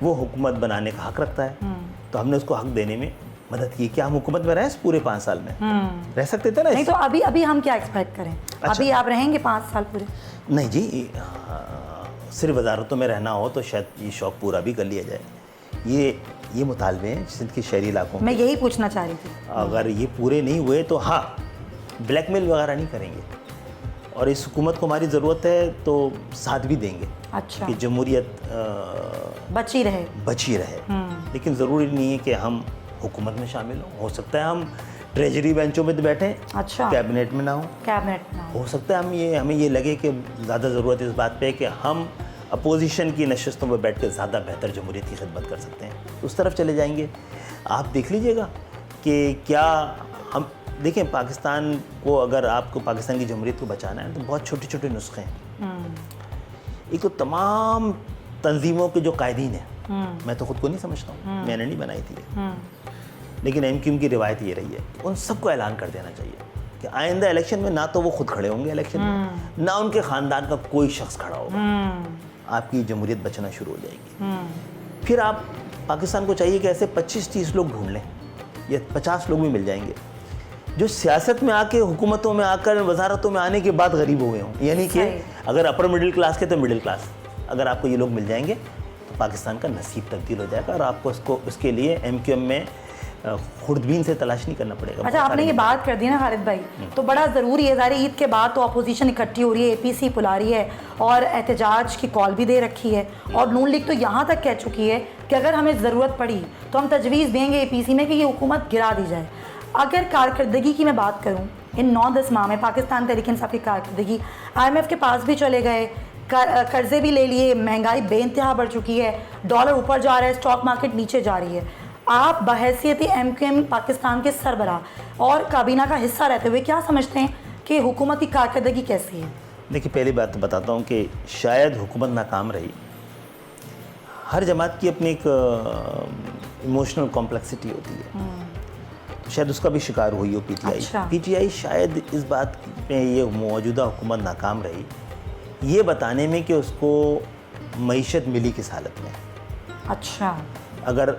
S3: वो हुकूमत बनाने का हक रखता है। तो हमने उसको हक देने में मदद की। क्या हम हुकूमत में रहे पूरे 5 साल में? रह सकते थे ना।
S2: नहीं तो अभी हम क्या एक्सपेक्ट करें?
S3: अच्छा।
S2: अभी आप रहेंगे 5 साल पूरे?
S3: नहीं जी, सिर्फ वजारतों में रहना हो तो शायद ये शौक़ पूरा भी कर लिया जाए। ये मुतालबे हैं सिंध के शहरी इलाकों में।
S2: मैं यही पूछना चाह रही थी।
S3: अगर ये पूरे नहीं हुए तो हाँ, ब्लैकमेल वगैरह नहीं करेंगे और इस हुकूमत को हमारी ज़रूरत है तो साथ भी देंगे।
S2: अच्छा।
S3: कि जमहूरियत
S2: बची रहे।
S3: लेकिन ज़रूरी नहीं है कि हम हुकूमत में शामिल हो सकता है हम ट्रेजरी बेंचों में तो बैठे।
S2: अच्छा।
S3: कैबिनेट में ना हो सकता है हमें ये लगे कि ज़्यादा ज़रूरत इस बात पे है कि हम अपोजिशन की नशस्तों में बैठ कर ज़्यादा बेहतर जमहूरियत की खिदमत कर सकते हैं, उस तरफ चले जाएंगे। आप देख लीजिएगा कि क्या हम देखें, पाकिस्तान को, अगर आपको पाकिस्तान की जमहूरियत को बचाना है तो बहुत छोटे छोटे नुस्खे हैं। एक तो तमाम तंजीमों के जो कायदीन हैं, मैं तो ख़ुद को नहीं समझता हूँ, मैंने नहीं बनाई थी, लेकिन MQM की रिवायत ये रही है, उन सबको ऐलान कर देना चाहिए कि आइंदा इलेक्शन में ना तो वो खुद खड़े होंगे इलेक्शन में, ना उनके ख़ानदान का कोई शख्स खड़ा होगा। आपकी जमहूरियत बचना शुरू हो जाएगी। फिर आप पाकिस्तान को चाहिए कि ऐसे 25-30 लोग ढूंढ लें या 50 लोग भी मिल जाएंगे जो सियासत में आके, हुकूमतों में आकर, वजारतों में आने के बाद गरीब हुए हों। यानी कि अगर अपर मिडिल क्लास के तो मिडिल क्लास, अगर आपको ये लोग मिल जाएंगे तो पाकिस्तान का नसीब तब्दील हो जाएगा और आपको उसके लिए MQM में खुर्दबीन से तलाश नहीं करना पड़ेगा।
S2: अच्छा, आपने ये बात कर दी ना खालिद भाई, तो बड़ा ज़रूरी है। ज़ाहिर ईद के बाद तो अपोजिशन इकट्ठी हो रही है, APC बुला रही है और एहतजाज की कॉल भी दे रखी है और नून लीग तो यहाँ तक कह चुकी है कि अगर हमें ज़रूरत पड़ी तो हम तजवीज़ देंगे APC में कि ये हुकूमत गिरा दी जाए। अगर कारकर्दगी की मैं बात करूँ, इन 9-10 माह में पाकिस्तान तहरीक इंसाफ की कारकर्दगी, IMF के पास भी चले गए, कर्जे भी ले लिए, महंगाई बेइंतहा बढ़ चुकी है, डॉलर ऊपर जा रहा है, स्टॉक मार्केट नीचे जा रही है। आप बहैसियत MQM पाकिस्तान के सरबराह और काबीना का हिस्सा रहते हुए क्या समझते हैं कि हुकूमत की कारकर्दगी कैसी है? देखिए,
S3: पहली बात तो बताता हूँ कि शायद हुकूमत नाकाम रही। हर जमात की अपनी एक इमोशनल कॉम्प्लेक्सिटी होती है, शायद उसका भी शिकार हुई हो PTI।
S2: अच्छा।
S3: PTI शायद इस बात पे ये मौजूदा हुकूमत नाकाम रही ये बताने में कि उसको मईशत मिली किस हालत में।
S2: अच्छा।
S3: अगर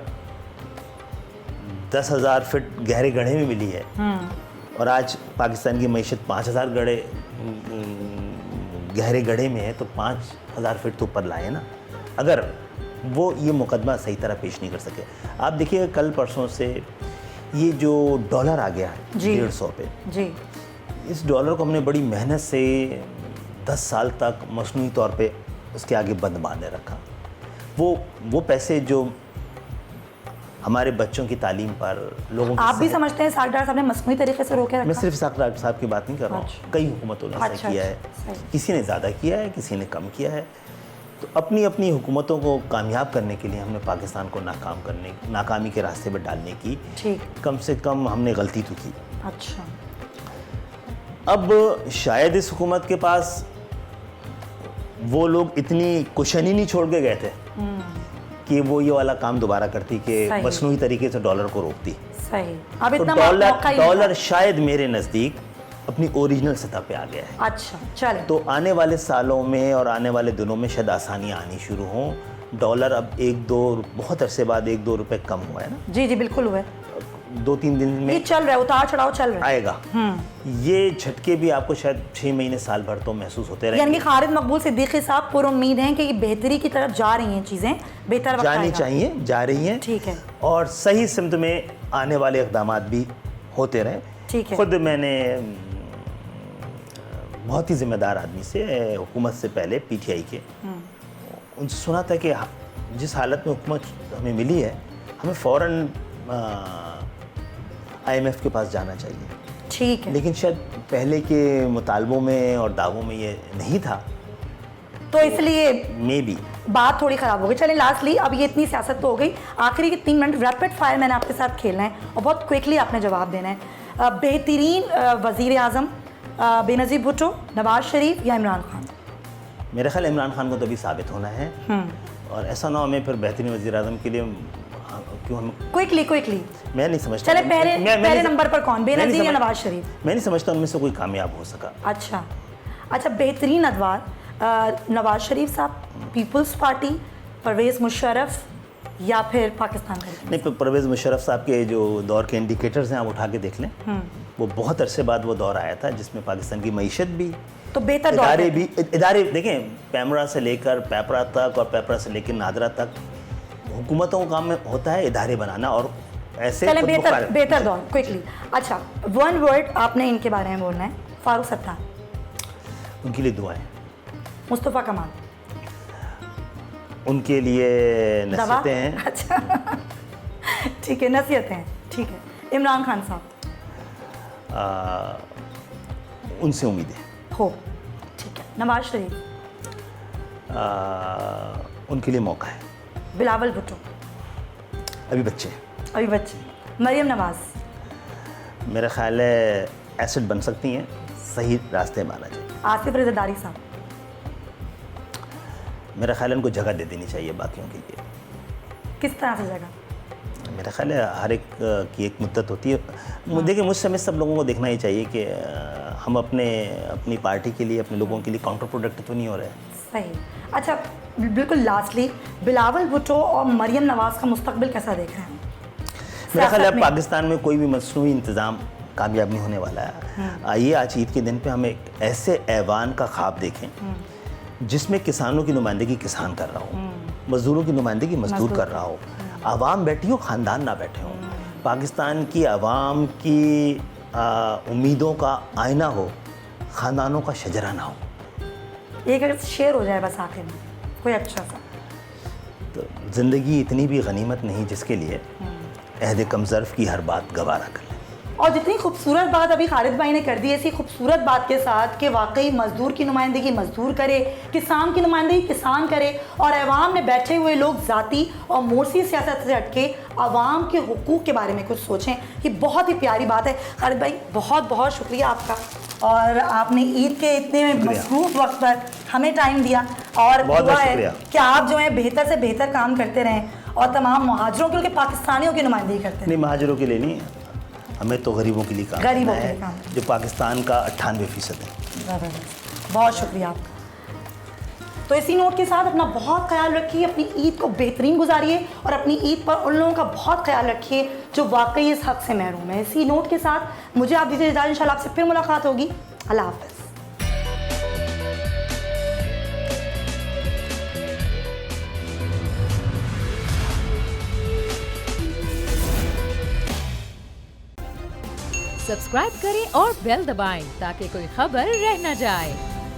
S3: 10,000 फीट गहरे गड्ढे में मिली है और आज पाकिस्तान की मईशत 5,000 गहरे गड्ढे में है तो 5,000 फीट तो ऊपर लाए ना। अगर वो ये मुकदमा सही तरह पेश नहीं कर सके, आप देखिए कल परसों से ये जो डॉलर आ गया है 150 पे
S2: जी,
S3: इस डॉलर को हमने बड़ी मेहनत से 10 साल तक मसनूई तौर पे उसके आगे बंद बांधे रखा। वो पैसे जो हमारे बच्चों की तालीम पर, लोगों की,
S2: आप भी समझते हैं साक डार साहब ने मसनूई तरीके से रोके रखा?
S3: मैं सिर्फ साक डार साहब की बात नहीं कर रहा हूँ, कई हुकूमतों ने ऐसा किया है। किसी ने ज़्यादा किया है, किसी ने कम किया है। तो अपनी अपनी हुकूमतों को कामयाब करने के लिए हमने पाकिस्तान को नाकामी के रास्ते पर डालने की कम से कम हमने गलती तो की।
S2: अच्छा।
S3: अब शायद इस हुकूमत के पास वो लोग इतनी कुशनी नहीं छोड़ के गए थे कि वो ये वाला काम दोबारा करती कि मसनूई तरीके से डॉलर को रोकती।
S2: सही। अब इतना
S3: डॉलर शायद मेरे नज़दीक अपनी ओरिजिनल सतह पे आ गया है।
S2: अच्छा, चले।
S3: तो आने वाले सालों में और आने वाले दिनों में शायद आसानियाँ आनी शुरू हों। डॉलर अब 1-2 बहुत अरसे बाद 1-2 रुपए कम हुआ है ना।
S2: जी जी बिल्कुल हुआ है।
S3: 2-3 दिन
S2: ये
S3: में
S2: चल रहा है, उतार चढ़ाव चल रहा है।
S3: आएगा। ये झटके भी आपको शायद 6 महीने साल भर तो महसूस होते
S2: यानी
S3: रहेंगे।
S2: कि खालिद मकबूल सिद्दीकी साहब पूरी उम्मीद है कि ये बेहतरी की तरफ जा रही हैं चीज़ें, बेहतर वक्त
S3: जानी
S2: आएगा।
S3: चाहिए, जा रही हैं।
S2: ठीक है।
S3: और सही सिमत में आने वाले इक़दामात भी होते रहें।
S2: ठीक है।
S3: खुद मैंने बहुत ही जिम्मेदार आदमी से, हुकूमत से पहले पीटीआई के, उनसे सुना था कि जिस हालत में हुकूमत हमें मिली है, हमें फ़ौरन IMF के पास जाना चाहिए।
S2: ठीक है।
S3: लेकिन शायद पहले के मुतालबों में और दावों में ये नहीं था,
S2: तो इसलिए
S3: मे बी।
S2: बात थोड़ी ख़राब हो गई। चलिए लास्टली, अब ये इतनी सियासत तो हो गई, आखिरी के 3 मिनट रैपिड फायर मैंने आपके साथ खेलना है और बहुत क्विकली आपने जवाब देना है। बेहतरीन वज़ीर आज़म बेनज़ीर भुट्टो, नवाज शरीफ या इमरान खान?
S3: मेरा ख्याल इमरान खान को तो अभी साबित होना है, और ऐसा ना हो हमें फिर बेहतरीन वज़ीर आज़म के लिए क्यों हम
S2: क्विकली
S3: मैं नहीं समझता।
S2: चले पहले
S3: नहीं-
S2: नंबर पर कौन,
S3: मैं नहीं
S2: बेनज़ीर या
S3: समझ-
S2: नवाज शरीफ?
S3: मैं नहीं समझता उनमें से कोई कामयाब हो सका।
S2: अच्छा, बेहतरीन अदवार नवाज शरीफ साहब, पीपल्स पार्टी, परवेज़ मुशर्रफ या फिर पाकिस्तान का?
S3: नहीं, परवेज़ मुशर्रफ साहब के जो दौर के इंडिकेटर्स हैं आप उठा के देख लें, वो बहुत अरसे बाद वो दौर आया था जिसमें पाकिस्तान की मईशत भी,
S2: तो बेहतर दौर
S3: इदारे
S2: है।
S3: भी, इदारे देखें, पैमरा से लेकर पेपरा तक और पेपरा से लेकर नादरा तक, हुकूमतों का काम होता है इदारे बनाना और ऐसे
S2: चलें
S3: खुद
S2: बेहतर
S3: मुख्तार-
S2: दौर क्विकली। अच्छा, 1 वर्ड आपने इनके बारे में बोलना है। फारूक सत्तार,
S3: उनके लिए दुआएं,
S2: मुस्तफ़ा कमाल,
S3: उनके लिए
S2: दवा?
S3: नसीहतें हैं।
S2: अच्छा ठीक है, नसीहतें, ठीक है। इमरान खान साहब,
S3: उनसे उम्मीदें।
S2: हो, ठीक है। नवाज शरीफ,
S3: उनके लिए मौका है,
S2: बिलावल भुट्टो,
S3: अभी बच्चे हैं।
S2: अभी बच्चे, मरियम नवाज,
S3: मेरा ख्याल है एसेट बन सकती हैं, सही रास्ते में आना चाहिए।
S2: आसिफ रिज़ादारी साहब,
S3: मेरा ख्याल है उनको जगह दे देनी चाहिए बाकियों के लिए।
S2: किस तरह से जगह?
S3: मेरा ख्याल है हर एक की एक मुद्दत होती है। देखिए, मुझ समय सब लोगों को देखना ही चाहिए कि हम अपनी पार्टी के लिए, अपने लोगों के लिए काउंटर प्रोडक्ट तो नहीं हो रहे हैं।
S2: सही। अच्छा, बिल्कुल लास्टली, बिलावल भुट्टो और मरियम नवाज का मुस्तकबिल कैसा देख रहे हैं?
S3: मेरा ख्याल है
S2: सियासत में?
S3: पाकिस्तान में कोई भी मसनूई इंतज़ाम कामयाब नहीं होने वाला है। आइए आज ईद के दिन पे हम एक ऐसे ऐवान का ख्वाब देखें जिसमें किसानों की नुमाइंदगी किसान कर रहा हो, मजदूरों की नुमाइंदगी मजदूर कर रहा हो, आवाम बैठी हो, ख़ानदान ना बैठे हों, पाकिस्तान की आवाम की उम्मीदों का आईना हो, ख़ानदानों का शजरा ना हो।
S2: एक अगर शेर हो जाए बस आखिर में कोई अच्छा सा।
S3: तो ज़िंदगी इतनी भी गनीमत नहीं जिसके लिए अहद कम ज़र्फ़ की हर बात गवारा कर लें।
S2: और जितनी खूबसूरत बात अभी खालिद भाई ने कर दी, ऐसी खूबसूरत बात के साथ कि वाकई मजदूर की नुमाइंदगी मजदूर करे, किसान की नुमाइंदगी किसान करे, और अवाम में बैठे हुए लोग ज़ाती और मोर्सी सियासत से हटके आवाम के हुकूक के बारे में कुछ सोचें। ये बहुत ही प्यारी बात है। खालिद भाई, बहुत बहुत शुक्रिया आपका, और आपने ईद के इतने मसरूफ वक्त पर हमें टाइम दिया, और दुआ है कि आप जो है बेहतर से बेहतर काम करते रहें और तमाम मुहाजिरों के लिए, पाकिस्तानियों की नुमाइंदगी करते रहें।
S3: नहीं, महाजरों के लिए नहीं, हमें तो गरीबों के लिए काम
S2: गरीबों
S3: करना
S2: के
S3: है,
S2: लिए काम।
S3: जो पाकिस्तान का 98% है।
S2: बहुत शुक्रिया आपका। तो इसी नोट के साथ अपना बहुत ख्याल रखिए, अपनी ईद को बेहतरीन गुजारिए, और अपनी ईद पर उन लोगों का बहुत ख्याल रखिए जो वाकई इस हक़ से महरूम है। इसी नोट के साथ मुझे आप दीजिए इजाज़त, इंशाल्लाह आपसे फिर मुलाकात होगी। अल्लाह हाफ़िज़।
S1: सब्सक्राइब करें और बेल दबाएं ताकि कोई खबर रह न जाए।